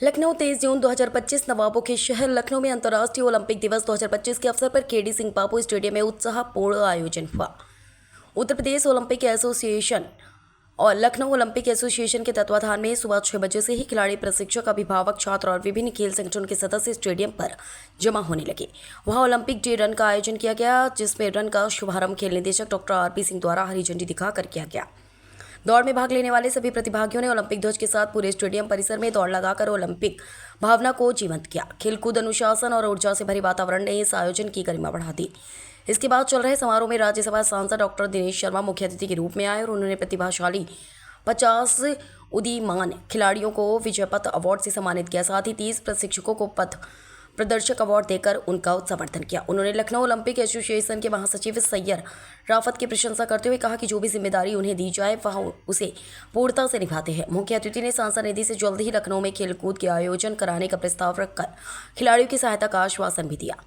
लखनऊ 23 जून 2025 नवाबों के शहर लखनऊ में अंतर्राष्ट्रीय ओलंपिक दिवस 2025 के अवसर पर केडी सिंह बापू स्टेडियम में उत्साहपूर्ण आयोजन हुआ। उत्तर प्रदेश ओलंपिक एसोसिएशन और लखनऊ ओलंपिक एसोसिएशन के तत्वाधान में सुबह 6 बजे से ही खिलाड़ी, प्रशिक्षक, अभिभावक, छात्र और विभिन्न खेल संगठन के सदस्य स्टेडियम पर जमा होने लगे। वहां ओलंपिक डे रन का आयोजन किया गया, जिसमें रन का शुभारंभ खेल निदेशक डॉक्टर आरपी सिंह द्वारा हरी झंडी दिखाकर किया गया। दौड़ में भाग लेने वाले सभी प्रतिभागियों ने ओलंपिक ध्वज के साथ पूरे स्टेडियम परिसर में दौड़ लगाकर ओलंपिक भावना को जीवंत किया। खेलकूद, अनुशासन और ऊर्जा से भरे वातावरण ने इस आयोजन की गरिमा बढ़ा दी। इसके बाद चल रहे समारोह में राज्यसभा सांसद डॉक्टर दिनेश शर्मा मुख्य अतिथि के रूप में आए और उन्होंने प्रतिभाशाली 50 उदीयमान खिलाड़ियों को विजय पथ अवार्ड से सम्मानित किया। साथ ही 30 प्रशिक्षकों को पथ प्रदर्शक अवार्ड देकर उनका समर्थन किया। उन्होंने लखनऊ ओलंपिक एसोसिएशन के महासचिव सैयद राफत की प्रशंसा करते हुए कहा कि जो भी जिम्मेदारी उन्हें दी जाए वह उसे पूर्णता से निभाते हैं। मुख्य अतिथि ने सांसद निधि से जल्द ही लखनऊ में खेलकूद के आयोजन कराने का प्रस्ताव रखकर खिलाड़ियों की सहायता का आश्वासन भी दिया।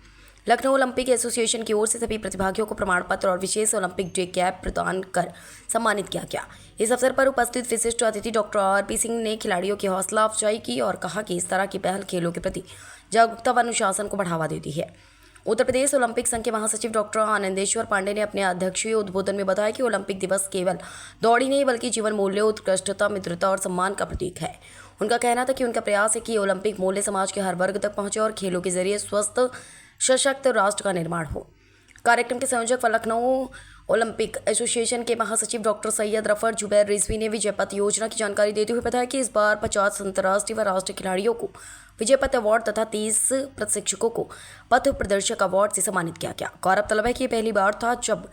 लखनऊ ओलंपिक एसोसिएशन की ओर से सभी प्रतिभागियों को प्रमाण पत्र और विशेष ओलंपिक डे कैप प्रदान कर सम्मानित किया गया। इस अवसर पर उपस्थित विशिष्ट अतिथि डॉक्टर आरपी सिंह ने खिलाड़ियों की हौसला अफजाई की और कहा कि इस तरह की पहल खेलों के प्रति जागरूकता व अनुशासन को बढ़ावा देती है। उत्तर प्रदेश ओलंपिक संघ के महासचिव डॉक्टर आनंदेश्वर पांडे ने अपने अध्यक्षीय उद्बोधन में बताया कि ओलंपिक दिवस केवल दौड़ ही नहीं बल्कि जीवन मूल्यों, उत्कृष्टता, मित्रता और सम्मान का प्रतीक है। उनका कहना था कि उनका प्रयास है कि ओलंपिक मूल्य समाज के हर वर्ग तक पहुंचे और खेलों के जरिए स्वस्थ सशक्त राष्ट्र का निर्माण हो। कार्यक्रम के संयोजक व लखनऊ ओलंपिक एसोसिएशन के महासचिव डॉक्टर सैयद रफर जुबैर रिजवी ने विजय पथ योजना की जानकारी देते हुए बताया कि इस बार 50 अंतर्राष्ट्रीय व राष्ट्रीय खिलाड़ियों को विजय पथ अवार्ड तथा 30 प्रशिक्षकों को पथ प्रदर्शक अवार्ड से सम्मानित किया गया। गौरतलब है कि यह पहली बार था जब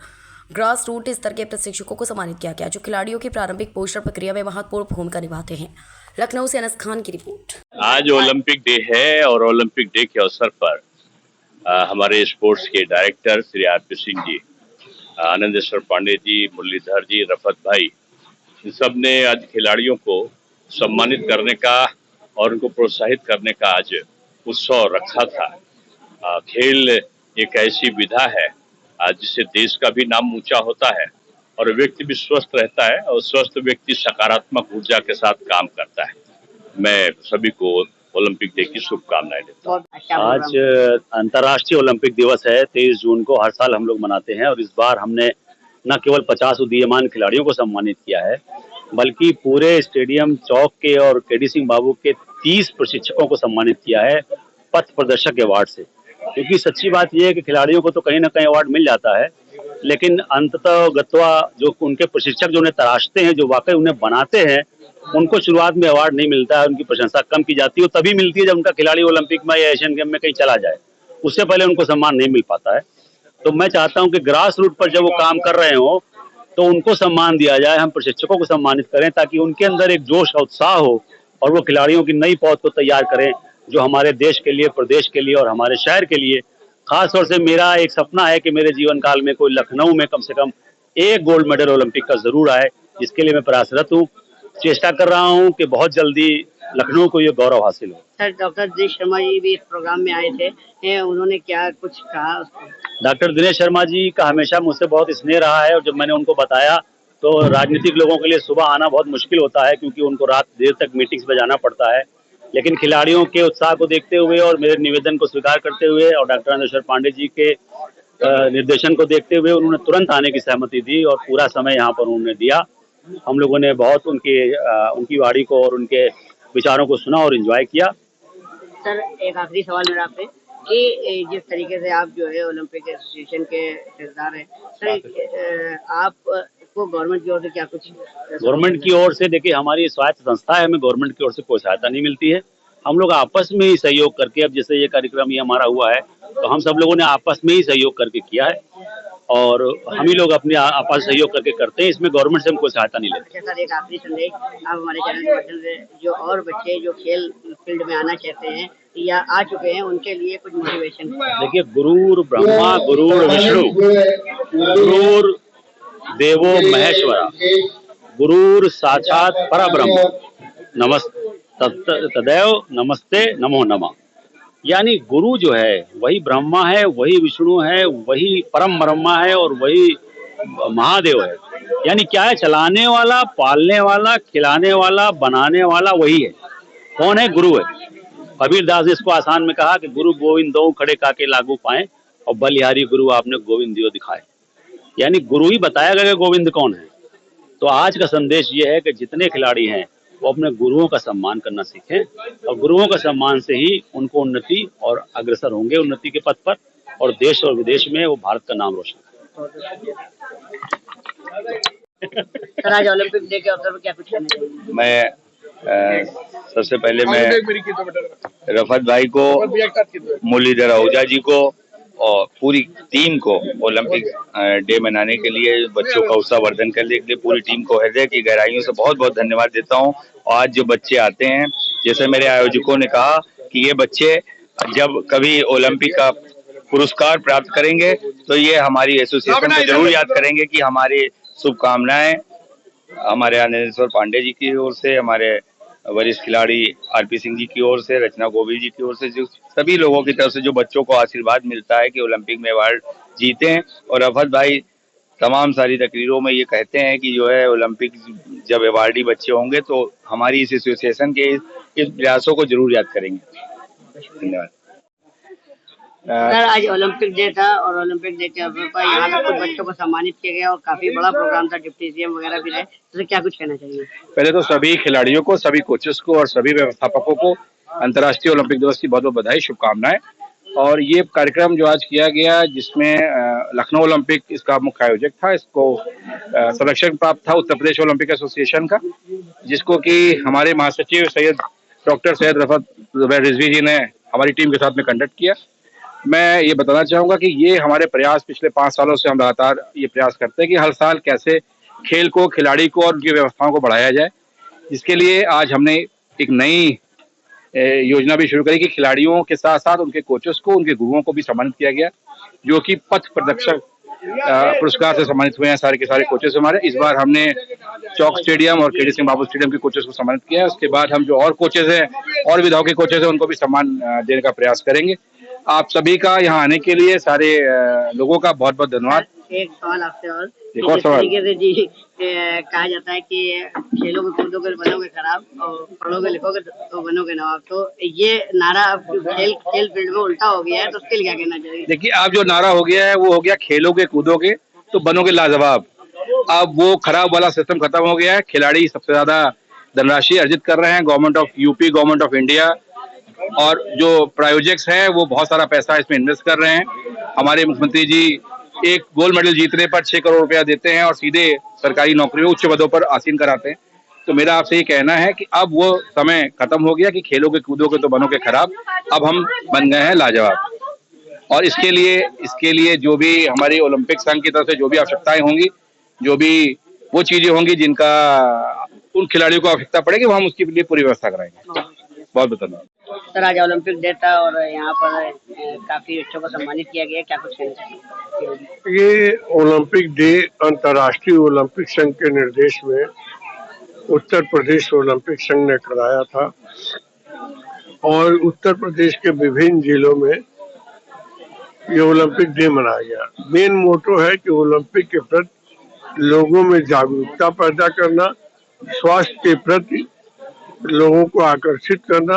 ग्रास रूट स्तर के प्रशिक्षकों को सम्मानित किया गया, जो खिलाड़ियों की प्रारंभिक पोषण प्रक्रिया में महत्वपूर्ण भूमिका निभाते हैं। लखनऊ से अनस खान की रिपोर्ट। आज ओलंपिक डे है और ओलंपिक डे के अवसर पर हमारे स्पोर्ट्स के डायरेक्टर श्री आरपी सिंह जी, आनंदेश्वर पांडे जी, मुरलीधर जी, रफत भाई, इन सब ने आज खिलाड़ियों को सम्मानित करने का और उनको प्रोत्साहित करने का आज उत्सव रखा था। खेल एक ऐसी विधा है जिससे देश का भी नाम ऊंचा होता है और व्यक्ति भी स्वस्थ रहता है और स्वस्थ व्यक्ति सकारात्मक ऊर्जा के साथ काम करता है। मैं सभी को ओलंपिक डे की शुभकामनाएं देता हूँ। आज अंतर्राष्ट्रीय ओलंपिक दिवस है, 23 जून को हर साल हम लोग मनाते हैं और इस बार हमने न केवल 50 उदीयमान खिलाड़ियों को सम्मानित किया है बल्कि पूरे स्टेडियम चौक के और केडी सिंह बाबू के 30 प्रशिक्षकों को सम्मानित किया है पथ प्रदर्शक अवार्ड से। क्योंकि सच्ची बात यह है कि खिलाड़ियों को तो कहीं ना कहीं अवार्ड मिल जाता है, लेकिन अंततः गत्वा जो उनके प्रशिक्षक जो उन्हें तराशते हैं, जो वाकई उन्हें बनाते हैं, उनको शुरुआत में अवार्ड नहीं मिलता है। उनकी प्रशंसा कम की जाती है, तभी मिलती है जब उनका खिलाड़ी ओलंपिक में या एशियन गेम में कहीं चला जाए। उससे पहले उनको सम्मान नहीं मिल पाता है। तो मैं चाहता हूं कि ग्रास रूट पर जब वो काम कर रहे हो तो उनको सम्मान दिया जाए, हम प्रशिक्षकों को सम्मानित करें ताकि उनके अंदर एक जोश और उत्साह हो और वो खिलाड़ियों की नई पौध को तैयार करें जो हमारे देश के लिए, प्रदेश के लिए और हमारे शहर के लिए। खास तौर से मेरा एक सपना है कि मेरे जीवन काल में कोई लखनऊ में कम से कम एक गोल्ड मेडल ओलंपिक का जरूर आए, जिसके लिए मैं प्रयासरत हूँ। चेष्टा कर रहा हूँ कि बहुत जल्दी लखनऊ को ये गौरव हासिल हो। सर, डॉक्टर दिनेश शर्मा जी भी इस प्रोग्राम में आए थे, उन्होंने क्या कुछ कहा? डॉक्टर दिनेश शर्मा जी का हमेशा मुझसे बहुत स्नेह रहा है और जब मैंने उनको बताया तो राजनीतिक लोगों के लिए सुबह आना बहुत मुश्किल होता है क्योंकि उनको रात देर तक मीटिंग्स में जाना पड़ता है, लेकिन खिलाड़ियों के उत्साह को देखते हुए और मेरे निवेदन को स्वीकार करते हुए और डॉक्टर आनंदेश्वर पांडे जी के निर्देशन को देखते हुए उन्होंने तुरंत आने की सहमति दी और पूरा समय यहाँ पर उन्होंने दिया। हम लोगों ने बहुत उनकी वाणी को और उनके विचारों को सुना और एंजॉय किया। सर, एक आखिरी सवाल मेरा आपसे कि जिस तरीके से आप जो है ओलंपिक एसोसिएशन के ठेकेदार हैं, सर आपको गवर्नमेंट की ओर से क्या कुछ? गवर्नमेंट की ओर से देखिए, हमारी स्वायत्त संस्था है, हमें गवर्नमेंट की ओर से कोई सहायता नहीं मिलती है। हम लोग आपस में ही सहयोग करके, अब जैसे ये कार्यक्रम ये हमारा हुआ है तो हम सब लोगों ने आपस में ही सहयोग करके किया है और हम ही लोग अपने आपस सहयोग करके करते हैं। इसमें गवर्नमेंट से हम कोई सहायता नहीं लेते। सर, एक आखिरी संदेश आप हमारे चैनल के माध्यम से जो और बच्चे जो खेल फील्ड में आना चाहते हैं या आ चुके हैं उनके लिए कुछ मोटिवेशन? देखिए, गुरुर ब्रह्मा गुरुर विष्णु गुरुर देवो महेश्वरा गुरुर साक्षात परब्रह्म तदैव नमस्ते नमो नमः। यानी गुरु जो है वही ब्रह्मा है, वही विष्णु है, वही परम ब्रह्मा है और वही महादेव है। यानी क्या है, चलाने वाला, पालने वाला, खिलाने वाला, बनाने वाला वही है। कौन है? गुरु है। कबीर दास ने इसको आसान में कहा कि गुरु गोविंद दो खड़े काके लागू पाए और बलिहारी गुरु आपने गोविंद दियो दिखाए। यानी गुरु ही बताएगा कि गोविंद कौन है। तो आज का संदेश ये है कि जितने खिलाड़ी हैं वो अपने गुरुओं का सम्मान करना सीखें और गुरुओं का सम्मान से ही उनको उन्नति और अग्रसर होंगे उन्नति के पथ पर, और देश और विदेश में वो भारत का नाम रोशन करें। सर आज ओलंपिक डे के अवसर पर क्या कुछ कहना चाहिए? मैं सबसे पहले मैं रफत भाई को, मुरलीधर आहूजा जी को और पूरी टीम को ओलंपिक डे मनाने के लिए, बच्चों का उत्साह वर्धन करने के लिए पूरी टीम को हृदय की गहराइयों से बहुत बहुत धन्यवाद देता हूं। और आज जो बच्चे आते हैं, जैसे मेरे आयोजकों ने कहा कि ये बच्चे जब कभी ओलंपिक का पुरस्कार प्राप्त करेंगे तो ये हमारी एसोसिएशन को जरूर याद करेंगे कि हमारी शुभकामनाएं हमारे आनंदेश्वर पांडे जी की ओर से, हमारे वरिष्ठ खिलाड़ी आरपी सिंह जी की ओर से, रचना गोविल जी की ओर से, जो सभी लोगों की तरफ से जो बच्चों को आशीर्वाद मिलता है कि ओलंपिक में अवार्ड जीते हैं। और रफत भाई तमाम सारी तकरीरों में ये कहते हैं कि जो है ओलंपिक जब अवार्डी बच्चे होंगे तो हमारी इस एसोसिएशन के इस प्रयासों को जरूर याद करेंगे। धन्यवाद। सर आज ओलंपिक डे था और ओलंपिक डे के अवसर पर यहाँ पे कुछ बच्चों को सम्मानित किया गया और काफी बड़ा प्रोग्राम था, डिप्टी सीएम वगैरह भी रहे, तो क्या कुछ कहना चाहिए? पहले तो सभी खिलाड़ियों को, सभी कोचेस को और सभी व्यवस्थापकों को अंतर्राष्ट्रीय ओलंपिक दिवस की बहुत बहुत बधाई, शुभकामनाएं। और ये कार्यक्रम जो आज किया गया, जिसमें लखनऊ ओलंपिक इसका मुख्य आयोजक था, इसको संरक्षण प्राप्त था उत्तर प्रदेश ओलंपिक एसोसिएशन का, जिसको कि हमारे महासचिव डॉक्टर सैयद रफत रिजवी जी ने हमारी टीम के साथ में कंडक्ट किया। मैं ये बताना चाहूंगा कि ये हमारे प्रयास पिछले 5 सालों से हम लगातार ये प्रयास करते हैं कि हर साल कैसे खेल को, खिलाड़ी को और उनकी व्यवस्थाओं को बढ़ाया जाए। जिसके लिए आज हमने एक नई योजना भी शुरू करी कि खिलाड़ियों के साथ साथ उनके कोचेस को, उनके गुरुओं को भी सम्मानित किया गया, जो कि पथ प्रदर्शक पुरस्कार से सम्मानित हुए हैं सारे के सारे कोचेस हमारे। इस बार हमने चौक स्टेडियम और केडी सिंह बाबू स्टेडियम के कोचेस को सम्मानित किया है। उसके बाद हम जो और कोचेस हैं और विधाओं के कोचेस हैं उनको भी सम्मान देने का प्रयास करेंगे। आप सभी का यहाँ आने के लिए सारे लोगों का बहुत बहुत धन्यवाद। एक सवाल आपसे और, एक और सवाल। तरीके से जी कहा जाता है कि खेलोगे कूदोगे बनोगे खराब और पढ़ोगे लिखोगे तो बनोगे नवाब, तो ये नारा खेल फील्ड में उल्टा हो गया है, तो उसके लिए क्या कहना चाहिए? देखिए, अब जो नारा हो गया है वो हो गया खेलोगे कूदोगे तो बनोगे लाजवाब। अब वो खराब वाला सिस्टम खत्म हो गया है। खिलाड़ी सबसे ज्यादा धनराशि अर्जित कर रहे हैं, government of UP, government of India और जो प्रायोजक्स हैं वो बहुत सारा पैसा इसमें इन्वेस्ट कर रहे हैं। हमारे मुख्यमंत्री जी एक गोल्ड मेडल जीतने पर 6 करोड़ रुपया देते हैं और सीधे सरकारी नौकरियों, उच्च पदों पर आसीन कराते हैं। तो मेरा आपसे ये कहना है कि अब वो समय खत्म हो गया कि खेलोगे कूदोगे तो बनोगे खराब। अब हम बन गए हैं लाजवाब। और इसके लिए जो भी हमारी ओलंपिक संघ की तरफ से जो भी आवश्यकताएं होंगी, जो भी वो चीजें होंगी जिनका उन खिलाड़ियों को आवश्यकता पड़ेगी, वो हम उसके लिए पूरी व्यवस्था कराएंगे। बहुत बहुत धन्यवाद। सर आज ओलंपिक डे था और यहाँ पर काफी बच्चों को सम्मानित किया गया, क्या कुछ कहना चाहिए? ये ओलंपिक डे अंतर्राष्ट्रीय ओलंपिक संघ के निर्देश में उत्तर प्रदेश ओलंपिक संघ ने कराया था और उत्तर प्रदेश के विभिन्न जिलों में ये ओलंपिक डे मनाया गया। मेन मोटो है कि ओलंपिक के प्रति लोगों में जागरूकता पैदा करना, स्वास्थ्य के प्रति लोगों को आकर्षित करना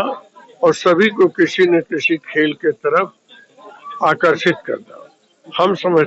और सभी को किसी न किसी खेल के तरफ आकर्षित करना। हम समझ